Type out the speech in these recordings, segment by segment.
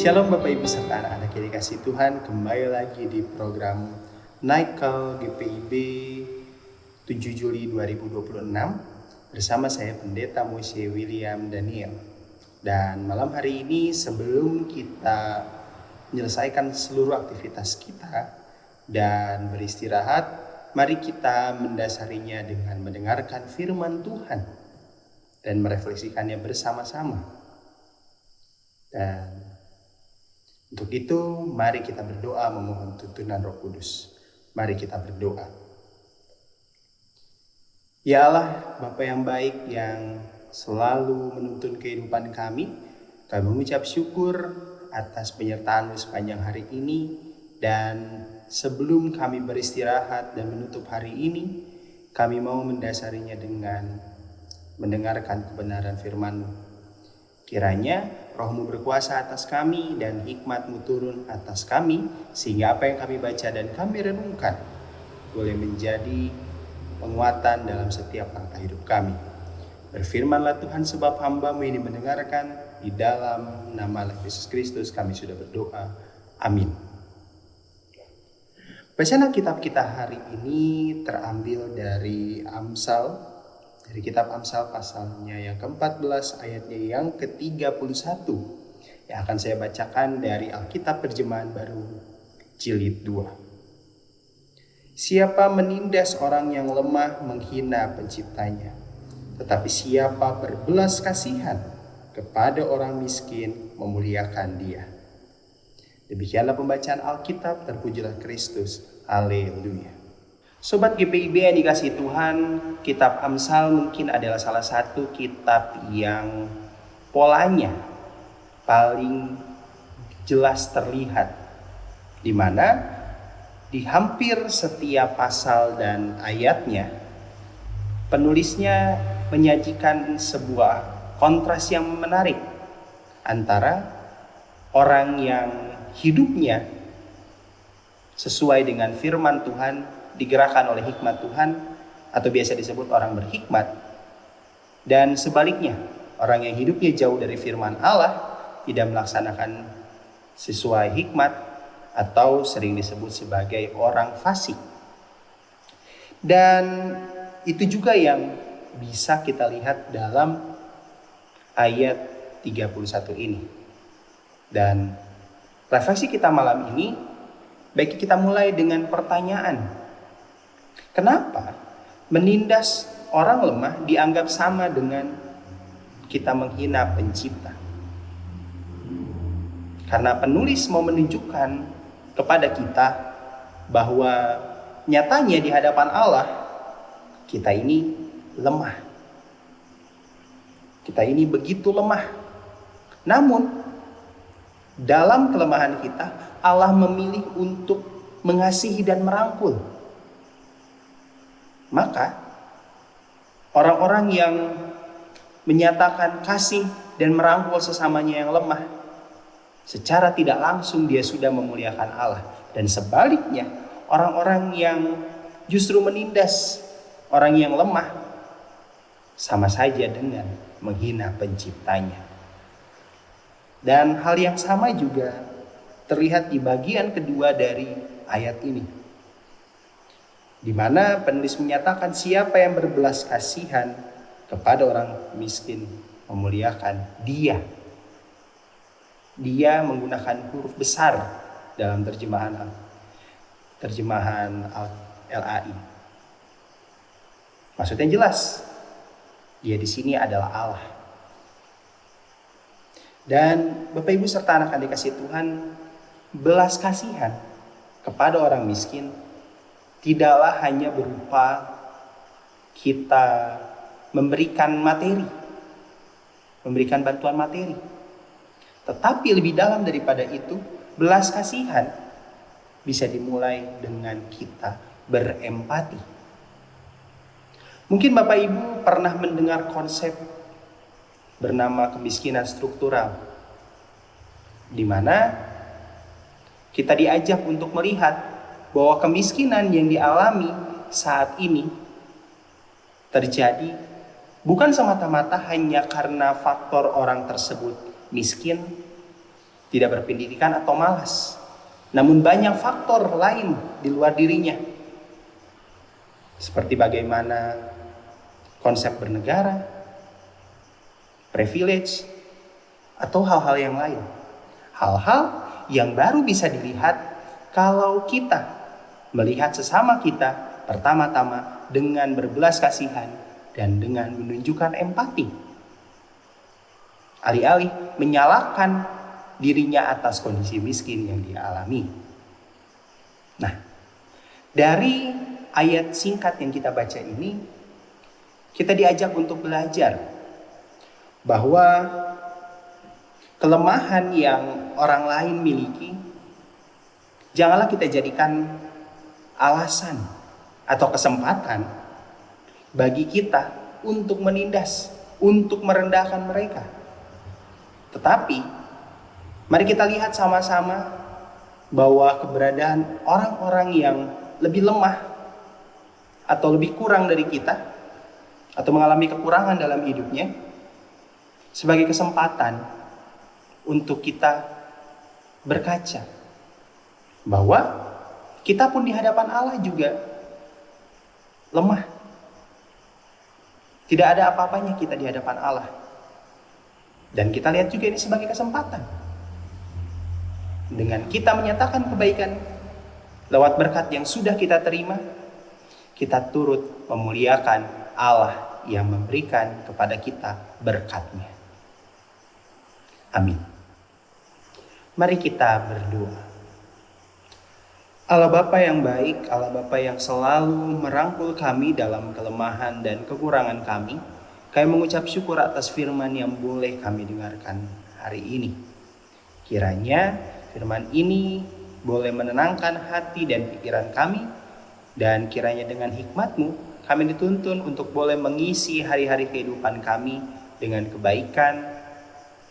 Shalom Bapak Ibu serta anak-anak yang dikasih Tuhan, kembali lagi di program Naikel GPIB 7 Juli 2026 bersama saya Pendeta Moshe William Daniel. Dan malam hari ini sebelum kita menyelesaikan seluruh aktivitas kita dan beristirahat, mari kita mendasarinya dengan mendengarkan firman Tuhan dan merefleksikannya bersama-sama. Dan untuk itu, mari kita berdoa memohon tuntunan Roh Kudus. Mari kita berdoa. Ya Allah, Bapa yang baik yang selalu menuntun kehidupan kami mengucap syukur atas penyertaan-Mu sepanjang hari ini. Dan sebelum kami beristirahat dan menutup hari ini, kami mau mendasarinya dengan mendengarkan kebenaran firman-Mu. Kiranya Roh-Mu berkuasa atas kami dan hikmat-Mu turun atas kami, sehingga apa yang kami baca dan kami renungkan boleh menjadi penguatan dalam setiap langkah hidup kami. Berfirmanlah Tuhan, sebab hamba-Mu ini mendengarkan. Di dalam nama Yesus Kristus kami sudah berdoa. Amin. Bacaan Alkitab kita hari ini terambil dari Amsal. Dari kitab Amsal pasalnya yang ke-14 ayatnya yang ke-31 yang akan saya bacakan dari Alkitab Terjemahan Baru Jilid 2. Siapa menindas orang yang lemah menghina penciptanya, tetapi siapa berbelas kasihan kepada orang miskin memuliakan dia. Demikianlah pembacaan Alkitab, terpujilah Kristus. Haleluya. Sobat GPIB yang dikasih Tuhan, kitab Amsal mungkin adalah salah satu kitab yang polanya paling jelas terlihat, di mana di hampir setiap pasal dan ayatnya penulisnya menyajikan sebuah kontras yang menarik antara orang yang hidupnya sesuai dengan firman Tuhan, digerakkan oleh hikmat Tuhan, atau biasa disebut orang berhikmat, dan sebaliknya orang yang hidupnya jauh dari firman Allah, tidak melaksanakan sesuai hikmat, atau sering disebut sebagai orang fasik. Dan itu juga yang bisa kita lihat dalam ayat 31 ini. Dan refleksi kita malam ini, baik kita mulai dengan pertanyaan. Kenapa menindas orang lemah dianggap sama dengan kita menghina pencipta? Karena penulis mau menunjukkan kepada kita bahwa nyatanya di hadapan Allah kita ini lemah. Kita ini begitu lemah. Namun dalam kelemahan kita, Allah memilih untuk mengasihi dan merangkul. Maka orang-orang yang menyatakan kasih dan merangkul sesamanya yang lemah, secara tidak langsung dia sudah memuliakan Allah. Dan sebaliknya, orang-orang yang justru menindas orang yang lemah, sama saja dengan menghina penciptanya. Dan hal yang sama juga terlihat di bagian kedua dari ayat ini, di mana penulis menyatakan siapa yang berbelas kasihan kepada orang miskin memuliakan dia. Dia menggunakan huruf besar dalam terjemahan LAI. Maksudnya jelas, dia di sini adalah Allah. Dan Bapak Ibu serta anak yang dikasih Tuhan, belas kasihan kepada orang miskin tidaklah hanya berupa kita memberikan materi, memberikan bantuan materi. Tetapi lebih dalam daripada itu, belas kasihan bisa dimulai dengan kita berempati. Mungkin Bapak Ibu pernah mendengar konsep bernama kemiskinan struktural, di mana kita diajak untuk melihat bahwa kemiskinan yang dialami saat ini terjadi bukan semata-mata hanya karena faktor orang tersebut miskin, tidak berpendidikan atau malas. Namun banyak faktor lain di luar dirinya. Seperti bagaimana konsep bernegara, privilege, atau hal-hal yang lain. Hal-hal yang baru bisa dilihat kalau kita melihat sesama kita pertama-tama dengan berbelas kasihan dan dengan menunjukkan empati. Alih-alih menyalahkan dirinya atas kondisi miskin yang dia alami. Nah, dari ayat singkat yang kita baca ini, kita diajak untuk belajar bahwa kelemahan yang orang lain miliki, janganlah kita jadikan alasan atau kesempatan bagi kita untuk menindas, untuk merendahkan mereka. Tetapi, mari kita lihat sama-sama bahwa keberadaan orang-orang yang lebih lemah atau lebih kurang dari kita, atau mengalami kekurangan dalam hidupnya, sebagai kesempatan untuk kita berkaca bahwa kita pun di hadapan Allah juga lemah. Tidak ada apa-apanya kita di hadapan Allah. Dan kita lihat juga ini sebagai kesempatan. Dengan kita menyatakan kebaikan lewat berkat yang sudah kita terima, kita turut memuliakan Allah yang memberikan kepada kita berkat-Nya. Amin. Mari kita berdoa. Allah Bapa yang baik, Allah Bapa yang selalu merangkul kami dalam kelemahan dan kekurangan kami mengucap syukur atas firman yang boleh kami dengarkan hari ini. Kiranya firman ini boleh menenangkan hati dan pikiran kami, dan kiranya dengan hikmat-Mu kami dituntun untuk boleh mengisi hari-hari kehidupan kami dengan kebaikan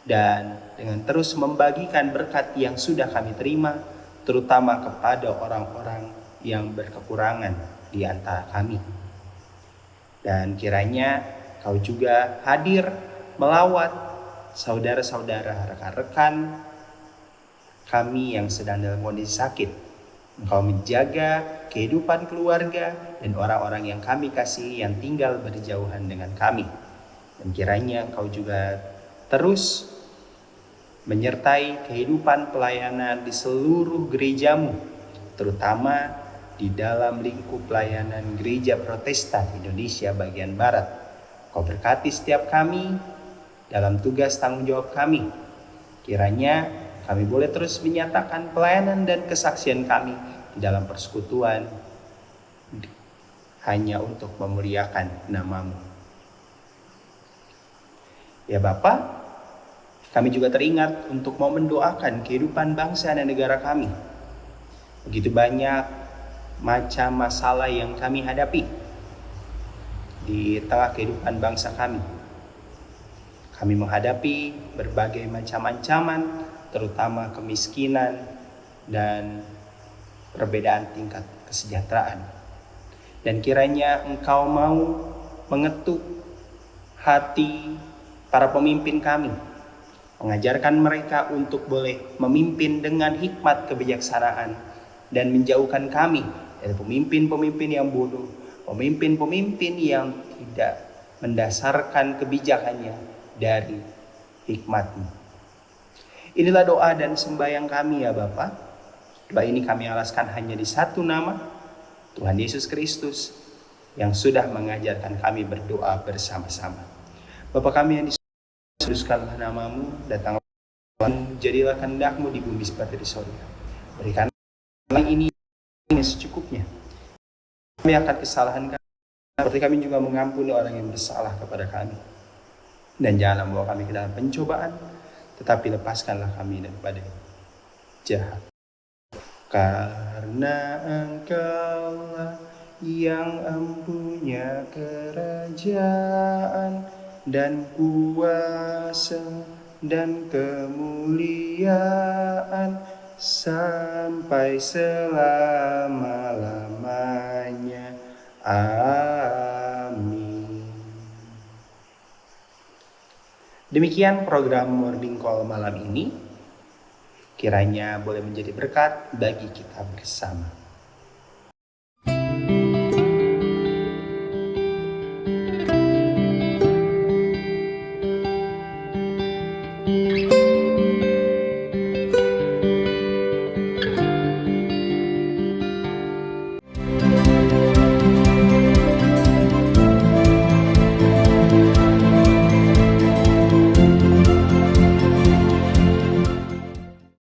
dan dengan terus membagikan berkat yang sudah kami terima, terutama kepada orang-orang yang berkekurangan di antara kami. Dan kiranya Kau juga hadir melawat saudara-saudara, rekan-rekan kami yang sedang dalam kondisi sakit. Engkau menjaga kehidupan keluarga dan orang-orang yang kami kasihi yang tinggal berjauhan dengan kami. Dan kiranya Engkau juga terus menyertai kehidupan pelayanan di seluruh gerejamu, terutama di dalam lingkup pelayanan Gereja Protestan Indonesia bagian Barat. Kau berkati setiap kami dalam tugas tanggung jawab kami. Kiranya kami boleh terus menyatakan pelayanan dan kesaksian kami di dalam persekutuan hanya untuk memuliakan nama-Mu. Ya Bapa, kami juga teringat untuk mau mendoakan kehidupan bangsa dan negara kami. Begitu banyak macam masalah yang kami hadapi di tengah kehidupan bangsa kami. Kami menghadapi berbagai macam ancaman, terutama kemiskinan dan perbedaan tingkat kesejahteraan. Dan kiranya Engkau mau mengetuk hati para pemimpin kami, mengajarkan mereka untuk boleh memimpin dengan hikmat kebijaksanaan dan menjauhkan kami dari pemimpin-pemimpin yang bodoh, pemimpin-pemimpin yang tidak mendasarkan kebijakannya dari hikmat-Mu. Inilah doa dan sembahyang kami ya Bapa. Doa ini kami alaskan hanya di satu nama, Tuhan Yesus Kristus, yang sudah mengajarkan kami berdoa bersama-sama. Bapa kami yang dikuduskanlah nama-Mu, datanglah Tuhan, jadilah kehendak-Mu di bumi seperti di surga. Berikanlah ini secukupnya. Kami akan kesalahan kami, seperti kami juga mengampuni orang yang bersalah kepada kami. Dan janganlah membawa kami ke dalam pencobaan, tetapi lepaskanlah kami daripada jahat. Karena Engkaulah yang empunya kerajaan dan kuasa dan kemuliaan sampai selama-lamanya. Amin. Demikian program Morning Call malam ini. kiranya boleh menjadi berkat bagi kita bersama.